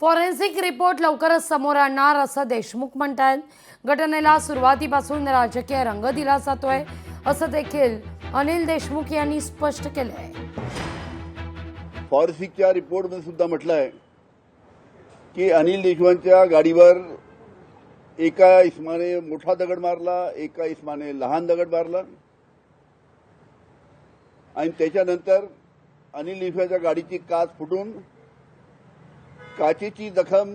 Forensic report लवकरच समोर आणणार असं देशमुख म्हणतात। घटनेला सुरुवातीपासून राजकीय रंग दिला जातोय असं देखील अनिल देशमुख यांनी स्पष्ट केलं आहे। फॉरेन्सिकच्या रिपोर्टमध्ये सुद्धा म्हटलं आहे की अनिल देशमुखांच्या गाडीवर एका इसमाने मोठा दगड मारला, एका इसमाने लहान दगड मारला आणि त्याच्यानंतर अनिल देशमुखांच्या गाडीची काच फुटून काचेची जखम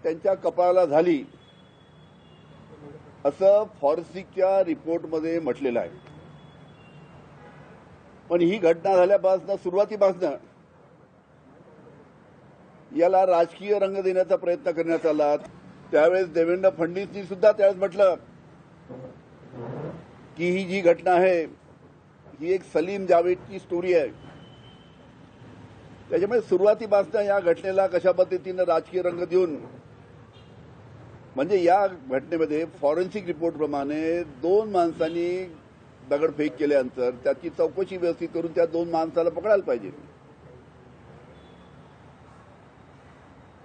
त्यांच्या कपाळाला झाली असं फॉरेन्सिकच्या रिपोर्टमध्ये म्हटलेलं आहे। पण ही घटना झाल्यापासून सुरुवातीपासून याला राजकीय रंग देण्याचा प्रयत्न करण्यात आला। त्यावेळेस देवेंद्र फडणवीसनी सुद्धा त्यावेळेस म्हटलं की ही जी घटना आहे ही एक सलीम जावेदची स्टोरी आहे। त्याच्यामुळे सुरुवातीपासून या घटनेला कशा पद्धतीनं राजकीय रंग देऊन म्हणजे या घटनेमध्ये फॉरेन्सिक रिपोर्टप्रमाणे 2 माणसांनी दगडफेक केल्यानंतर त्याची चौकशी व्यवस्थित करून त्या 2 माणसाला पकडायला पाहिजे।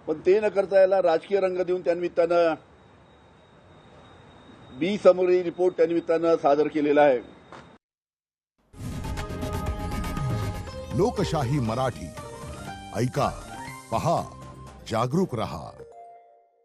पण ते न करता याला राजकीय रंग देऊन त्यानिमित्तानं बी समोरील रिपोर्ट त्यानिमित्तानं सादर केलेला आहे। लोकशाही मराठी ऐका, पहा, जागरूक रहा।